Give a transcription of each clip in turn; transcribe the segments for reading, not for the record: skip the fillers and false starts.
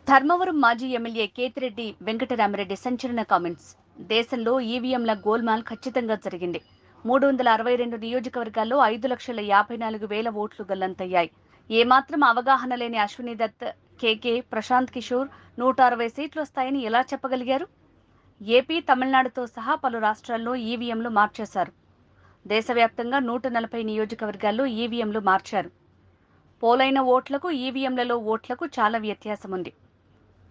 ధర్మవరం మాజీ ఎమ్మెల్యే కేతిరెడ్డి వెంకటరామిరెడ్డి సంచలన కామెంట్స్. దేశంలో ఈవీఎంల గోల్మాల్ ఖచ్చితంగా జరిగింది. 362 నియోజకవర్గాల్లో 5,54,000 ఓట్లు గల్లంతయ్యాయి. ఏమాత్రం అవగాహన లేని అశ్విని దత్, కేకే, ప్రశాంత్ కిషోర్ 160 సీట్లు వస్తాయని ఎలా చెప్పగలిగారు? ఏపీ, తమిళనాడుతో సహా పలు రాష్ట్రాల్లో ఈవీఎంలు మార్చేశారు. దేశవ్యాప్తంగా 140 నియోజకవర్గాల్లో ఈవీఎంలు మార్చారు. పోలైన ఓట్లకు ఈవీఎంలలో ఓట్లకు చాలా వ్యత్యాసం ఉంది.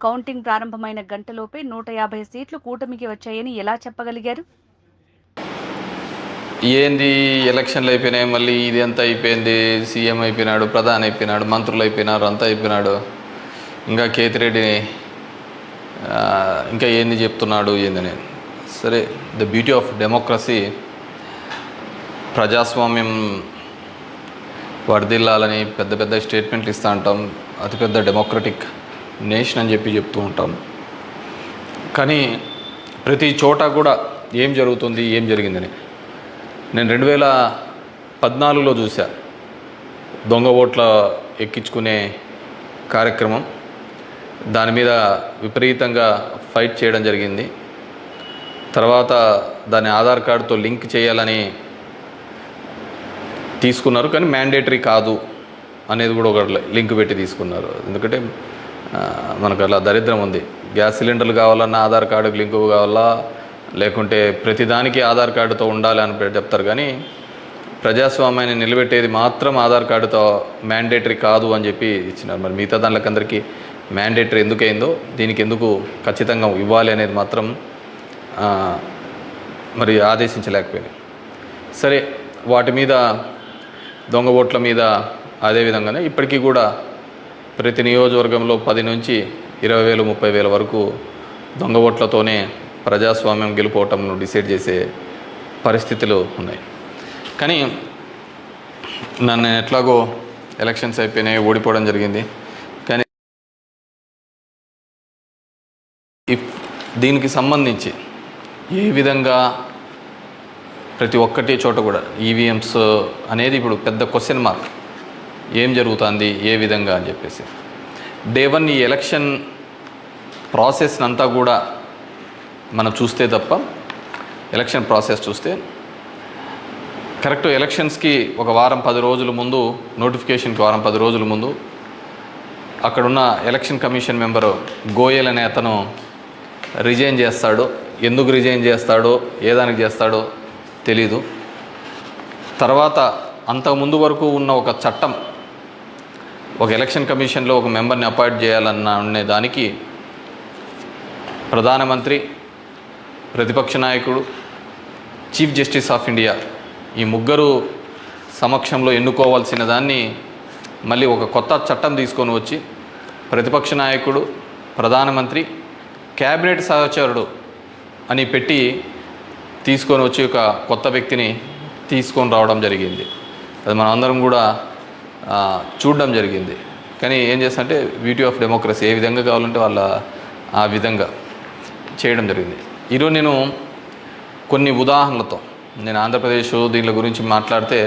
కౌంటింగ్ ప్రారంభమైన గంటలోపే 150 సీట్లు కూటమికి వచ్చాయని ఎలా చెప్పగలిగారు? ఏంది ఎలక్షన్లు అయిపోయినాయి, మళ్ళీ ఇది అంతా అయిపోయింది, సీఎం అయిపోయినాడు, ప్రధాని అయిపోయినాడు, మంత్రులు అయిపోయినారు, అంతా అయిపోయినాడు, ఇంకా కేతిరెడ్డిని ఇంకా ఏంది చెప్తున్నాడు ఏందని. సరే, ద బ్యూటీ ఆఫ్ డెమోక్రసీ, ప్రజాస్వామ్యం వర్ధిల్లాలని పెద్ద పెద్ద స్టేట్మెంట్లు ఇస్తూ ఉంటాం. అతిపెద్ద డెమోక్రటిక్ నేషన్ అని చెప్తూ ఉంటాం. కానీ ప్రతి చోట కూడా ఏం జరుగుతుంది, ఏం జరిగిందని నేను 2014లో చూసా. దొంగ ఓట్ల ఎక్కించుకునే కార్యక్రమం, దాని మీద విపరీతంగా ఫైట్ చేయడం జరిగింది. తర్వాత దాన్ని ఆధార్ కార్డుతో లింక్ చేయాలని తీసుకున్నారు, కానీ మ్యాండేటరీ కాదు అనేది కూడా ఒక లింక్ పెట్టి తీసుకున్నారు. ఎందుకంటే మనకు అలా దరిద్రం ఉంది. గ్యాస్ సిలిండర్లు కావాలన్నా ఆధార్ కార్డుకి లింకు కావాలా, లేకుంటే ప్రతిదానికి ఆధార్ కార్డుతో ఉండాలి అని చెప్తారు. కానీ ప్రజాస్వామ్యాన్ని నిలబెట్టేది మాత్రం ఆధార్ కార్డుతో మ్యాండేటరీ కాదు అని చెప్పి ఇచ్చినారు. మరి మిగతా దానికందరికీ మ్యాండేటరీ ఎందుకైందో, దీనికి ఎందుకు ఖచ్చితంగా ఇవ్వాలి అనేది మాత్రం మరి ఆదేశించలేకపోయినాయి. సరే, వాటి మీద దొంగ ఓట్ల మీద అదేవిధంగానే ఇప్పటికీ కూడా ప్రతి నియోజకవర్గంలో 10 నుంచి 20,000, 30,000 వరకు దొంగ ఓట్లతోనే ప్రజాస్వామ్యం గెలుపోవటంను డిసైడ్ చేసే పరిస్థితులు ఉన్నాయి. కానీ నన్ను ఎట్లాగో ఎలక్షన్స్ అయిపోయినాయి, ఓడిపోవడం జరిగింది. కానీ దీనికి సంబంధించి ఏ విధంగా ప్రతి ఒక్కటి చోట కూడా ఈవీఎంస్ అనేది ఇప్పుడు పెద్ద క్వశ్చన్ మార్క్. ఏం జరుగుతుంది, ఏ విధంగా అని చెప్పేసి డే 1 ఈ ఎలక్షన్ ప్రాసెస్ అంతా కూడా మనం చూస్తే తప్ప, ఎలక్షన్ ప్రాసెస్ చూస్తే కరెక్ట్ ఎలక్షన్స్కి ఒక వారం 10 రోజుల ముందు, నోటిఫికేషన్కి వారం 10 రోజుల ముందు అక్కడున్న ఎలక్షన్ కమిషన్ మెంబరు గోయల్ అనే అతను రిజైన్ చేస్తాడు. ఎందుకు రిజైన్ చేస్తాడో, ఏ దానికి చేస్తాడో తెలీదు. తర్వాత అంతకుముందు వరకు ఉన్న ఒక చట్టం, ఒక ఎలక్షన్ కమిషన్లో ఒక మెంబర్ని అపాయింట్ చేయాలన్న దానికి ప్రధానమంత్రి, ప్రతిపక్ష నాయకుడు, చీఫ్ జస్టిస్ ఆఫ్ ఇండియా ఈ ముగ్గురు సమక్షంలో ఎన్నుకోవాల్సిన దాన్ని మళ్ళీ ఒక కొత్త చట్టం తీసుకొని వచ్చి ప్రతిపక్ష నాయకుడు, ప్రధానమంత్రి, క్యాబినెట్ సహచరుడు అని పెట్టి తీసుకొని వచ్చి ఒక కొత్త వ్యక్తిని తీసుకొని రావడం జరిగింది. అది మనం అందరం కూడా చూడడం జరిగింది. కానీ ఏం చేస్తారంటే బ్యూటీ ఆఫ్ డెమోక్రసీ, ఏ విధంగా కావాలంటే వాళ్ళ ఆ విధంగా చేయడం జరిగింది. ఈరోజు నేను కొన్ని ఉదాహరణలతో, నేను ఆంధ్రప్రదేశ్ దీని గురించి మాట్లాడితే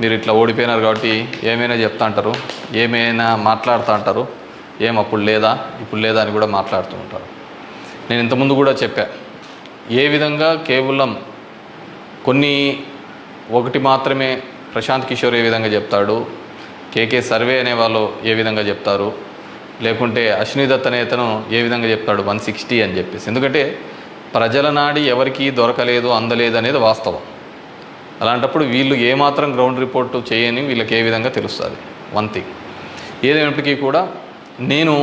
మీరు ఇట్లా ఓడిపోయినారు కాబట్టి ఏమైనా చెప్తా అంటారు, ఏమైనా మాట్లాడుతూ అంటారు, ఏం అప్పుడు లేదా ఇప్పుడు లేదా అని కూడా మాట్లాడుతూ ఉంటారు. నేను ఇంతకుముందు కూడా చెప్పా, ఏ విధంగా కేవలం ఒకటి మాత్రమే ప్రశాంత్ కిషోర్ ఏ విధంగా చెప్తాడు, కేకే సర్వే అనే వాళ్ళు ఏ విధంగా చెప్తారు, లేకుంటే అశ్విని దత్ అనే అతను ఏ విధంగా చెప్తాడు 160 అని చెప్పేసి. ఎందుకంటే ప్రజల నాడి ఎవరికి దొరకలేదు, అందలేదు అనేది వాస్తవం. అలాంటప్పుడు వీళ్ళు ఏమాత్రం గ్రౌండ్ రిపోర్టు చేయని వీళ్ళకి ఏ విధంగా తెలుస్తుంది? One thing. ఏదైనప్పటికీ కూడా నేను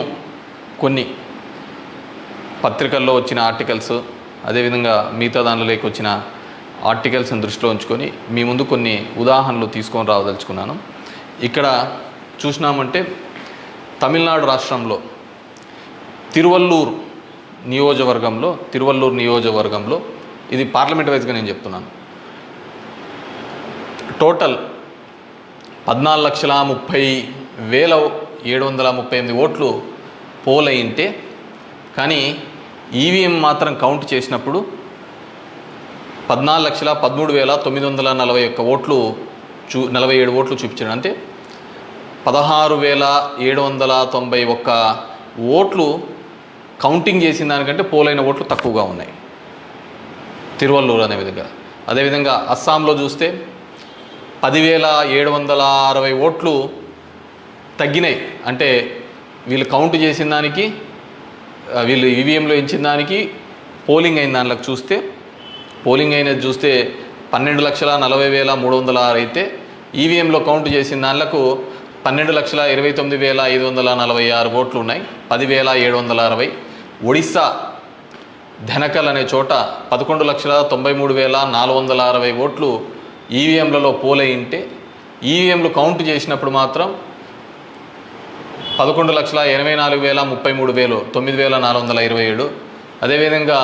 కొన్ని పత్రికల్లో వచ్చిన ఆర్టికల్స్, అదేవిధంగా మిగతా దానిలోకి వచ్చిన ఆర్టికల్స్ని దృష్టిలో ఉంచుకొని మీ ముందు కొన్ని ఉదాహరణలు తీసుకొని రావదలుచుకున్నాను. ఇక్కడ చూసినామంటే తమిళనాడు రాష్ట్రంలో తిరువల్లూరు నియోజకవర్గంలో ఇది పార్లమెంట్ వైజ్గా నేను చెప్తున్నాను, టోటల్ 14,30,738 ఓట్లు పోల్ అయింటే, కానీ ఈవీఎం మాత్రం కౌంట్ చేసినప్పుడు 14,13,941 ఓట్లు 47 ఓట్లు చూపించాడు. అంటే 16,791 ఓట్లు కౌంటింగ్ చేసిన దానికంటే పోలైన ఓట్లు తక్కువగా ఉన్నాయి తిరువల్లూరు అనే విధంగా. అదేవిధంగా అస్సాంలో చూస్తే 10,760 ఓట్లు తగ్గినాయి. అంటే వీళ్ళు కౌంట్ చేసిన దానికి వీళ్ళు ఈవీఎంలో ఇచ్చిన దానికి పోలింగ్ అయిన దానిలోకి చూస్తే పోలింగ్ అయినది చూస్తే 12,40,306 అయితే ఈవీఎంలో కౌంట్ చేసిన దానిలకు 12,29,546 ఓట్లు ఉన్నాయి, 10,760. ఒడిస్సా ధెనకల్ అనే చోట 11,93,460 ఓట్లు ఈవీఎంలలో పోలయింటే ఈవీఎంలు కౌంట్ చేసినప్పుడు మాత్రం 11,84,33,000 9,427. అదేవిధంగా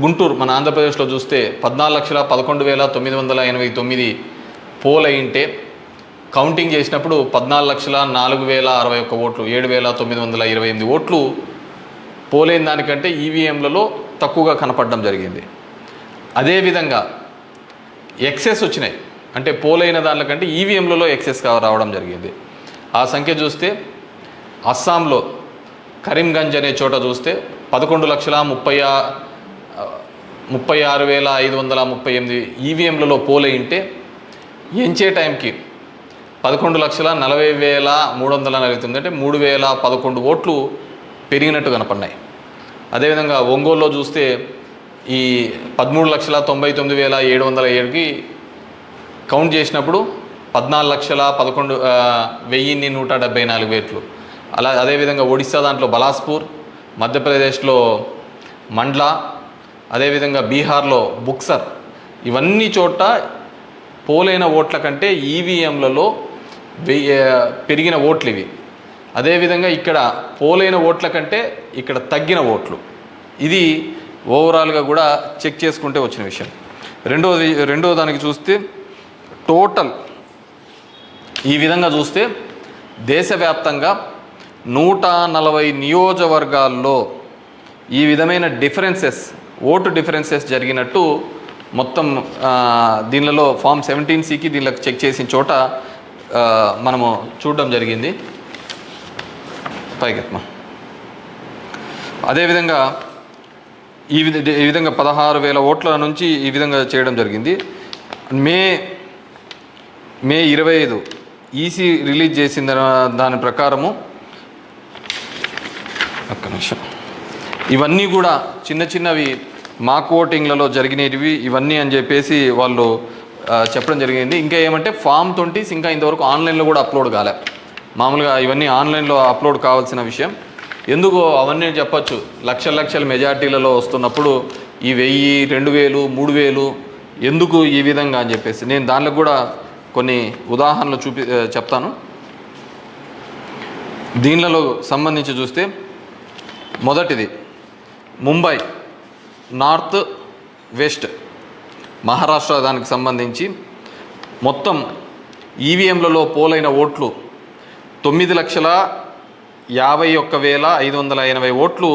గుంటూరు మన ఆంధ్రప్రదేశ్లో చూస్తే 14,11,989 పోలయింటే కౌంటింగ్ చేసినప్పుడు 14,04,061 ఓట్లు 7,928 ఓట్లు పోలైన దానికంటే ఈవీఎంలలో తక్కువగా కనపడడం జరిగింది. అదేవిధంగా ఎక్సెస్ వచ్చినాయి, అంటే పోలైన దానికంటే ఈవీఎంలలో ఎక్సెస్ రావడం జరిగింది. ఆ సంఖ్య చూస్తే అస్సాంలో కరీంగంజ్ అనే చోట చూస్తే 11,36,538 ఈవీఎంలలో పోలయింటే ఎంచే టైంకి 11,40,349 అంటే 3,011 ఓట్లు పెరిగినట్టు కనపడినాయి. అదేవిధంగా ఒంగోలులో చూస్తే ఈ 13,99,707కి కౌంట్ చేసినప్పుడు 14,11,174 ఓట్లు. అదేవిధంగా ఒడిస్సా దాంట్లో బలాస్పూర్, మధ్యప్రదేశ్లో మండ్లా, అదేవిధంగా బీహార్లో బుక్సర్, ఇవన్నీ చోట పోలైన ఓట్ల కంటే ఈవీఎంలలో పెరిగిన ఓట్లు ఇవి. అదేవిధంగా ఇక్కడ పోలైన ఓట్ల కంటే ఇక్కడ తగ్గిన ఓట్లు. ఇది ఓవరాల్గా కూడా చెక్ చేసుకుంటే వచ్చిన విషయం. రెండో దానికి చూస్తే టోటల్ ఈ విధంగా చూస్తే దేశవ్యాప్తంగా 140 నియోజకవర్గాల్లో ఈ విధమైన ఓటు డిఫరెన్సెస్ జరిగినట్టు మొత్తం దీనిలో ఫామ్ 17C దీనిలో చెక్ చేసిన చోట మనము చూడడం జరిగింది. పైకెత్మ అదేవిధంగా ఈ విధంగా 16,000 ఓట్ల నుంచి ఈ విధంగా చేయడం జరిగింది. మే 25 ఈసీ రిలీజ్ చేసిన దాని ప్రకారము ఒక్క నిమిషం, ఇవన్నీ కూడా చిన్నవి మాక్ ఓటింగ్లలో జరిగినవి ఇవన్నీ అని చెప్పేసి వాళ్ళు చెప్పడం జరిగింది. ఇంకా ఏమంటే ఫామ్ 20 ఇంకా ఇంతవరకు ఆన్లైన్లో కూడా అప్లోడ్ కాలే. మామూలుగా ఇవన్నీ ఆన్లైన్లో అప్లోడ్ కావాల్సిన విషయం. ఎందుకు అవన్నీ చెప్పచ్చు, లక్షల మెజార్టీలలో వస్తున్నప్పుడు ఈ 1000, 2,000, 3,000 ఎందుకు ఈ విధంగా అని చెప్పేసి నేను దానిలో కూడా కొన్ని ఉదాహరణలు చెప్తాను. దీనిలో సంబంధించి చూస్తే మొదటిది ముంబై నార్త్ వెస్ట్ మహారాష్ట్ర దానికి సంబంధించి మొత్తం ఈవీఎంలలో పోలైన ఓట్లు 9,51,580 ఓట్లు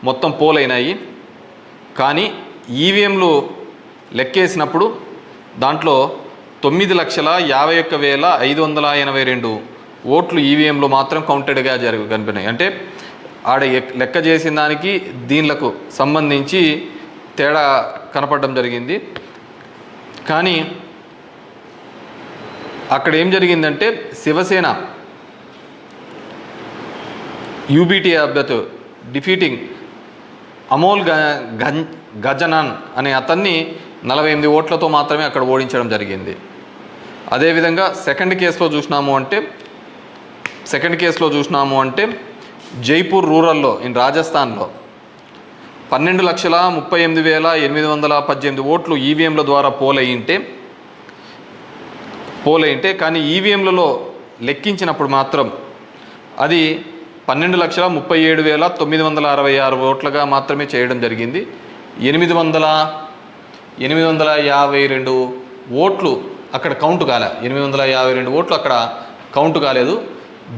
మొత్తం పోలైనాయి. కానీ ఈవీఎంలు లెక్కేసినప్పుడు దాంట్లో 9,51,582 ఓట్లు ఈవీఎంలు మాత్రం కౌంటెడ్గా కనిపినాయి. అంటే ఆడ లెక్క చేసిన దానికి దీనిలకు సంబంధించి తేడా కనపడడం జరిగింది. కానీ అక్కడ ఏం జరిగిందంటే శివసేన యూబీటీ అభ్యర్థి డిఫీటింగ్ అమోల్ గజనాన్ అనే అతన్ని 48 ఓట్లతో మాత్రమే అక్కడ ఓడించడం జరిగింది. అదేవిధంగా సెకండ్ కేసులో చూసినాము అంటే జైపూర్ రూరల్లో రాజస్థాన్లో 12,38,818 ఓట్లు ఈవీఎంల ద్వారా పోలయింటే కానీ ఈవీఎంలలో లెక్కించినప్పుడు మాత్రం అది 12,37,966 ఓట్లుగా మాత్రమే చేయడం జరిగింది. 852 ఓట్లు అక్కడ కౌంట్ కాలే. 852 ఓట్లు అక్కడ కౌంట్ కాలేదు.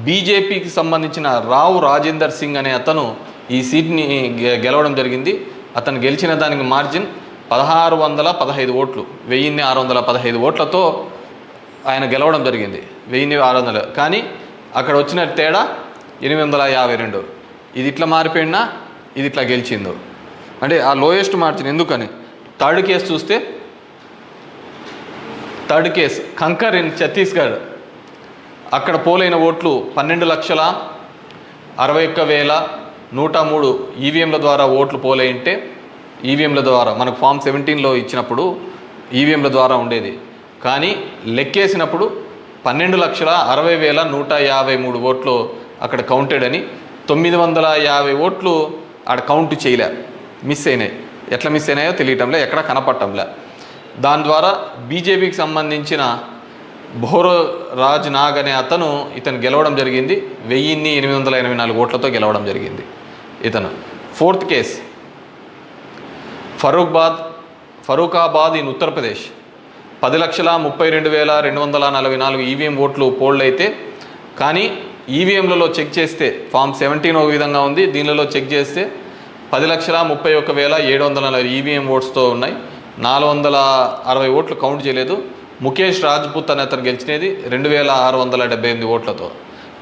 బీజేపీకి సంబంధించిన రావు రాజేందర్ సింగ్ అనే అతను ఈ సీట్ని గెలవడం జరిగింది. అతను గెలిచిన దానికి మార్జిన్ 1,615 ఓట్లు, 1,615 ఓట్లతో ఆయన గెలవడం జరిగింది. 1,600. కానీ అక్కడ వచ్చిన తేడా 852. ఇది ఇట్లా మారిపోయినా ఇది ఇట్లా గెలిచిందో అంటే ఆ లోయెస్ట్ మార్జిన్. ఎందుకని థర్డ్ కేసు చూస్తే, థర్డ్ కేసు కంకర్ ఇన్ ఛత్తీస్గఢ్, అక్కడ పోలైన ఓట్లు 12,61,103 ఈవీఎంల ద్వారా ఓట్లు పోలైంటే, ఈవీఎంల ద్వారా మనకు ఫామ్ 17లో ఇచ్చినప్పుడు ఈవీఎంల ద్వారా ఉండేది. కానీ లెక్కేసినప్పుడు 12,60,153 ఓట్లు అక్కడ కౌంటెడ్ అని, 950 ఓట్లు ఆడ కౌంట్ చేయలే, మిస్ అయినాయి. ఎట్లా మిస్ అయినాయో తెలియటంలే, ఎక్కడ కనపడటంలే. దాని ద్వారా బీజేపీకి సంబంధించిన భోరో రాజ్ నాగ్ అనే ఇతను గెలవడం జరిగింది. 1,884 ఓట్లతో గెలవడం జరిగింది ఇతను. Fourth case Farrukhabad in Uttar Pradesh, 10,32,244 EVM ఓట్లు పోల్డ్ అయితే, కానీ ఈవీఎంలలో చెక్ చేస్తే ఫామ్ 17 ఒక విధంగా ఉంది, దీనిలో చెక్ చేస్తే 10,31,740 ఈవీఎం ఓట్స్తో ఉన్నాయి. 460 ఓట్లు కౌంట్ చేయలేదు. ముఖేష్ రాజ్పుత్ అనే అతను గెలిచినది 2,678 ఓట్లతో.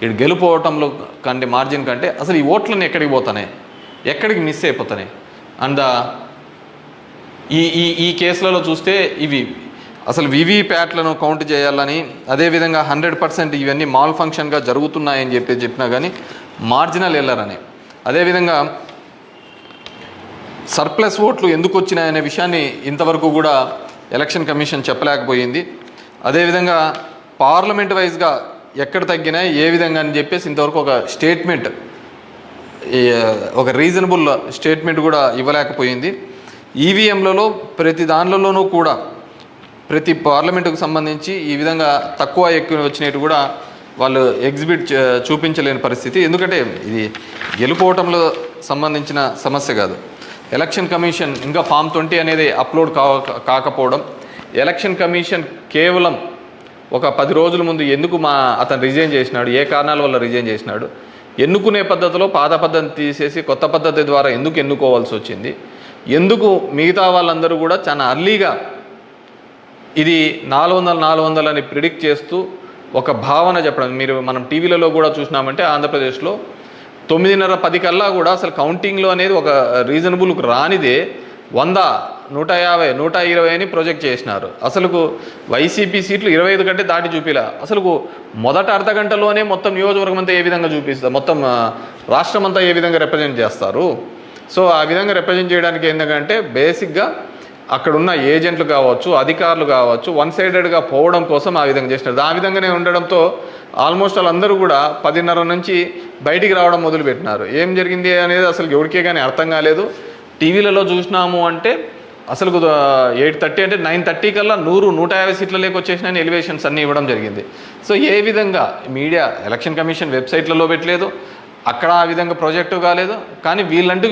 ఇటు గెలుపోవటంలో కంటే మార్జిన్ కంటే అసలు ఈ ఓట్లన్నీ ఎక్కడికి పోతున్నాయి, ఎక్కడికి మిస్ అయిపోతున్నాయి. అండ్ ఈ కేసులలో చూస్తే ఇవి అసలు వీవీప్యాట్లను కౌంట్ చేయాలని, అదేవిధంగా 100% ఇవన్నీ మాల్ ఫంక్షన్గా జరుగుతున్నాయని చెప్పినా కానీ మార్జినల్ ఎల్లరని, అదేవిధంగా సర్ప్లస్ ఓట్లు ఎందుకు వచ్చినాయనే విషయాన్ని ఇంతవరకు కూడా ఎలక్షన్ కమిషన్ చెప్పలేకపోయింది. అదేవిధంగా పార్లమెంట్ వైజ్గా ఎక్కడ తగ్గినాయి ఏ విధంగా అని చెప్పేసి ఇంతవరకు ఒక స్టేట్మెంట్, ఒక రీజనబుల్ స్టేట్మెంట్ కూడా ఇవ్వలేకపోయింది. ఈవీఎంలలో ప్రతి దానిలోనూ కూడా ప్రతి పార్లమెంటుకు సంబంధించి ఈ విధంగా తక్కువ ఎక్కువ వచ్చినట్టు కూడా వాళ్ళు చూపించలేని పరిస్థితి. ఎందుకంటే ఇది గెలుపోవటంలో సంబంధించిన సమస్య కాదు. ఎలక్షన్ కమిషన్ ఇంకా ఫామ్ 20 అనేది అప్లోడ్ కాకపోవడం, ఎలక్షన్ కమిషన్ కేవలం ఒక 10 రోజుల ముందు ఎందుకు అతను రిజైన్ చేసినాడు, ఏ కారణాల వల్ల రిజైన్ చేసినాడు, ఎన్నుకునే పద్ధతిలో పాత పద్ధతిని తీసేసి కొత్త పద్ధతి ద్వారా ఎందుకు ఎన్నుకోవాల్సి వచ్చింది, ఎందుకు మిగతా వాళ్ళందరూ కూడా చాలా అర్లీగా ఇది 400 అని ప్రిడిక్ట్ చేస్తూ ఒక భావన చెప్పడం. మనం టీవీలలో కూడా చూసినామంటే ఆంధ్రప్రదేశ్లో 9:30-10 కల్లా కూడా అసలు కౌంటింగ్లో అనేది ఒక రీజనబుల్కి రానిదే 100, 150, 120 అని ప్రొజెక్ట్ చేసినారు. అసలుకు వైసీపీ సీట్లు 25 కంటే దాటి చూపిలా. అసలుకు మొదట అర్ధ గంటలోనే మొత్తం నియోజకవర్గం అంతా ఏ విధంగా చూపిస్తారు, మొత్తం రాష్ట్రం అంతా ఏ విధంగా రిప్రజెంట్ చేస్తారు. సో ఆ విధంగా రిప్రజెంట్ చేయడానికి ఏంటంటే బేసిక్గా అక్కడున్న ఏజెంట్లు కావచ్చు, అధికారులు కావచ్చు, వన్ సైడెడ్గా పోవడం కోసం ఆ విధంగా చేసినారు. ఆ విధంగానే ఉండడంతో ఆల్మోస్ట్ వాళ్ళందరూ కూడా 10:30 నుంచి బయటికి రావడం మొదలుపెట్టినారు. ఏం జరిగింది అనేది అసలు ఎవరికే కానీ అర్థం కాలేదు. టీవీలలో చూసినాము అంటే అసలు 8:30 అంటే 9:30 కల్లా 100-150 సీట్ల లేక వచ్చేసినాయని ఎలివేషన్స్ అన్నీ ఇవ్వడం జరిగింది. సో ఏ విధంగా మీడియా ఎలక్షన్ కమిషన్ వెబ్సైట్లలో పెట్టలేదు, అక్కడ ఆ విధంగా ప్రాజెక్టు కాలేదు. కానీ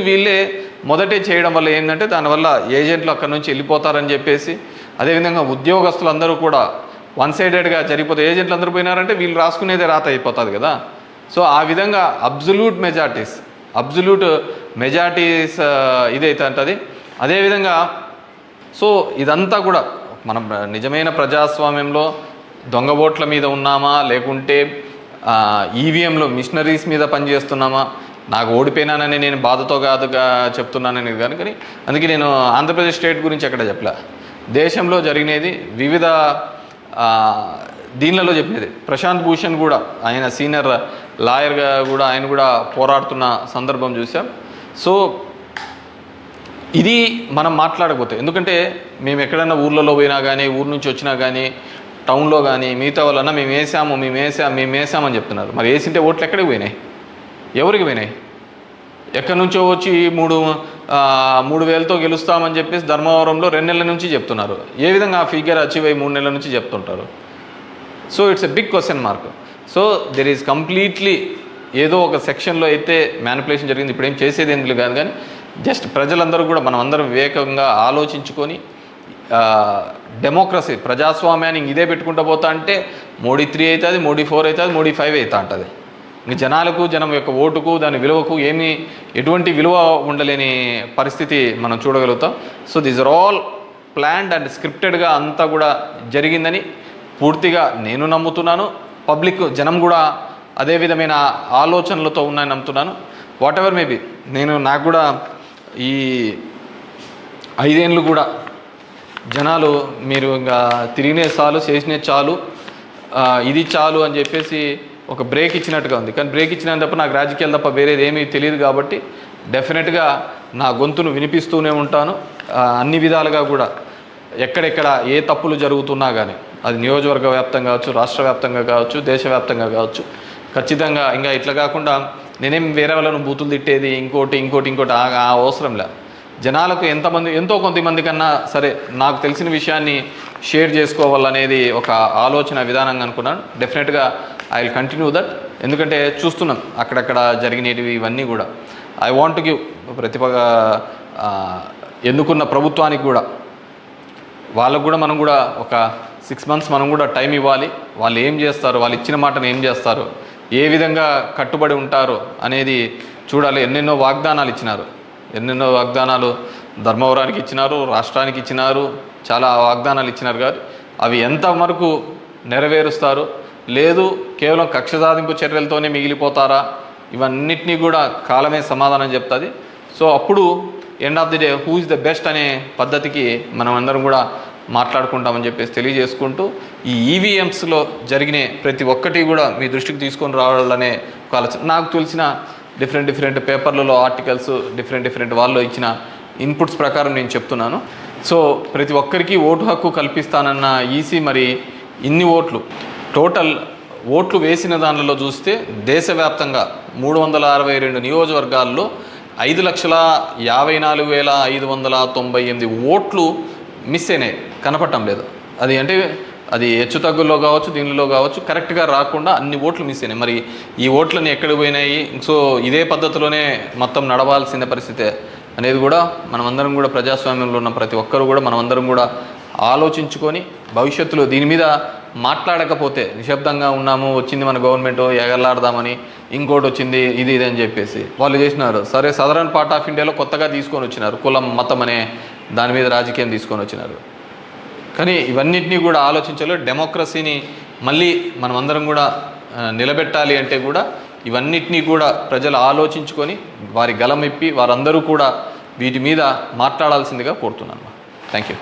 వీళ్ళే మొదటే చేయడం వల్ల ఏంటంటే దానివల్ల ఏజెంట్లు అక్కడి నుంచి వెళ్ళిపోతారని చెప్పేసి, అదేవిధంగా ఉద్యోగస్తులందరూ కూడా వన్ సైడెడ్గా జరిగిపోతే ఏజెంట్లు అందరూ పోయినారంటే వీళ్ళు రాసుకునేదే రాత అయిపోతుంది కదా. సో ఆ విధంగా అబ్జల్యూట్ మెజార్టీస్ ఇదైతే అంటది. అదేవిధంగా సో ఇదంతా కూడా మనం నిజమైన ప్రజాస్వామ్యంలో దొంగ ఓట్ల మీద ఉన్నామా, లేకుంటే ఈవీఎంలో మిషనరీస్ మీద పనిచేస్తున్నామా, నాకు ఓడిపోయినానని నేను బాధతో కాదుగా చెప్తున్నానని కానీ అందుకే నేను ఆంధ్రప్రదేశ్ స్టేట్ గురించి ఎక్కడ చెప్పలే. దేశంలో జరిగినది వివిధ దీనిలలో చెప్పినది. ప్రశాంత్ భూషణ్ కూడా ఆయన సీనియర్ లాయర్గా కూడా ఆయన కూడా పోరాడుతున్న సందర్భం చూసాం. సో ఇది మనం మాట్లాడకపోతే, ఎందుకంటే మేము ఎక్కడైనా ఊర్లలో పోయినా కానీ, ఊరు నుంచి వచ్చినా కానీ, టౌన్లో కానీ మిగతా వాళ్ళన్నా మేము వేసామని చెప్తున్నారు. మరి వేసింటే ఓట్లు ఎక్కడికి పోయినాయి, ఎవరికి పోయినాయి? ఎక్కడి నుంచో వచ్చి 3,000తో గెలుస్తామని చెప్పేసి ధర్మవరంలో 2 నెలల నుంచి చెప్తున్నారు. ఏ విధంగా ఆ ఫిగర్ అచీవ్ అయ్యి 3 నెలల నుంచి చెప్తుంటారు? So it's a big question mark. So there is completely ఏదో ఒక సెక్షన్లో అయితే మ్యానిపులేషన్ జరిగింది. ఇప్పుడు ఏం చేసేది ఎందుకు కాదు, కానీ జస్ట్ ప్రజలందరూ కూడా మనం అందరం వివేకంగా ఆలోచించుకొని డెమోక్రసీ ప్రజాస్వామ్యాన్ని ఇదే పెట్టుకుంటూ పోతా అంటే మోడీ 3 అవుతుంది, మోడీ 4 అవుతుంది, మోడీ 5 అవుతా ఉంటుంది. ఇంక జనం యొక్క ఓటుకు దాని విలువకు ఎటువంటి విలువ ఉండలేని పరిస్థితి మనం చూడగలుగుతాం. So these are all planned and స్క్రిప్టెడ్గా అంతా కూడా జరిగిందని పూర్తిగా నేను నమ్ముతున్నాను. జనం కూడా అదే విధమైన ఆలోచనలతో ఉన్నాయని నమ్ముతున్నాను. వాట్ ఎవర్ మేబీ, నాకు కూడా ఈ 5 ఏళ్ళు కూడా జనాలు మీరు ఇంకా తిరిగినే చాలు, చేసినే చాలు, ఇది చాలు అని చెప్పేసి ఒక బ్రేక్ ఇచ్చినట్టుగా ఉంది. కానీ బ్రేక్ ఇచ్చినంత తప్ప నాకు రాజకీయాలు తప్ప వేరేది ఏమీ తెలియదు కాబట్టి డెఫినెట్గా నా గొంతును వినిపిస్తూనే ఉంటాను. అన్ని విధాలుగా కూడా ఎక్కడెక్కడ ఏ తప్పులు జరుగుతున్నా కానీ, అది నియోజకవర్గ వ్యాప్తంగా కావచ్చు, రాష్ట్ర వ్యాప్తంగా కావచ్చు, దేశవ్యాప్తంగా కావచ్చు, ఖచ్చితంగా ఇంకా ఇట్లా కాకుండా నేనేం వేరే వాళ్ళను బూతులు తిట్టేది ఇంకోటి ఆ అవసరం లే. జనాలకు ఎంతో కొంతమంది కన్నా సరే నాకు తెలిసిన విషయాన్ని షేర్ చేసుకోవాలనేది ఒక ఆలోచన విధానంగా అనుకున్నాను. డెఫినెట్గా ఐ విల్ కంటిన్యూ దట్. ఎందుకంటే చూస్తున్నాం అక్కడక్కడ జరిగినవి ఇవన్నీ కూడా. ఐ వాంట్ గివ్ ఎన్నుకున్న ప్రభుత్వానికి కూడా, వాళ్ళకు కూడా మనం కూడా ఒక 6 months మనం కూడా టైం ఇవ్వాలి. వాళ్ళు ఏం చేస్తారు, వాళ్ళు ఇచ్చిన మాటను ఏం చేస్తారు, ఏ విధంగా కట్టుబడి ఉంటారు అనేది చూడాలి. ఎన్నెన్నో వాగ్దానాలు ధర్మవరానికి ఇచ్చినారు, రాష్ట్రానికి ఇచ్చినారు, చాలా వాగ్దానాలు ఇచ్చినారు. కానీ అవి ఎంతవరకు నెరవేరుస్తారు, లేదు కేవలం కక్ష సాధింపు చర్యలతోనే మిగిలిపోతారా, ఇవన్నిటినీ కూడా కాలమే సమాధానం చెప్తుంది. సో అప్పుడు end of the day who is the best అనే పద్ధతికి మనం అందరం కూడా మాట్లాడుకుంటామని చెప్పేసి తెలియజేసుకుంటూ, ఈ ఈవీఎంస్లో జరిగిన ప్రతి ఒక్కటి కూడా మీ దృష్టికి తీసుకొని రావాలనే ఒక ఆలోచన. నాకు తెలిసిన డిఫరెంట్ పేపర్లలో ఆర్టికల్స్ డిఫరెంట్ వాళ్ళు ఇచ్చిన ఇన్పుట్స్ ప్రకారం నేను చెప్తున్నాను. సో ప్రతి ఒక్కరికి ఓటు హక్కు కల్పిస్తానన్న ఈసీ మరి ఇన్ని టోటల్ ఓట్లు వేసిన దానిలో చూస్తే దేశవ్యాప్తంగా 362 నియోజకవర్గాల్లో 5,54,598 ఓట్లు మిస్ అయినాయి, కనపడటం లేదు. అది హెచ్చు తగ్గుల్లో కావచ్చు, దీనిలో కావచ్చు, కరెక్ట్గా రాకుండా అన్ని ఓట్లు మిస్ అయినాయి. మరి ఈ ఓట్లని ఎక్కడికి పోయినాయి? సో ఇదే పద్ధతిలోనే మొత్తం నడవాల్సిన పరిస్థితే అనేది కూడా మనమందరం కూడా ప్రజాస్వామ్యంలో ఉన్న ప్రతి ఒక్కరు కూడా మనమందరం కూడా ఆలోచించుకొని భవిష్యత్తులో దీని మీద మాట్లాడకపోతే నిశ్శబ్దంగా ఉన్నాము, వచ్చింది మన గవర్నమెంట్ ఎగలాడదామని, ఇంకోటి వచ్చింది ఇది అని చెప్పేసి వాళ్ళు చేసినారు. సరే, సదరన్ పార్ట్ ఆఫ్ ఇండియాలో కొత్తగా తీసుకొని వచ్చినారు, కులం మతం అనే దాని మీద రాజకీయం తీసుకొని వచ్చినారు. కానీ ఇవన్నిటినీ కూడా ఆలోచించాలి. డెమోక్రసీని మళ్ళీ మనమందరం కూడా నిలబెట్టాలి అంటే కూడా ఇవన్నిటినీ కూడా ప్రజలు ఆలోచించుకొని వారి గలం ఇప్పి వారందరూ కూడా వీటి మీద మాట్లాడాల్సిందిగా కోరుతున్నాను. Thank you.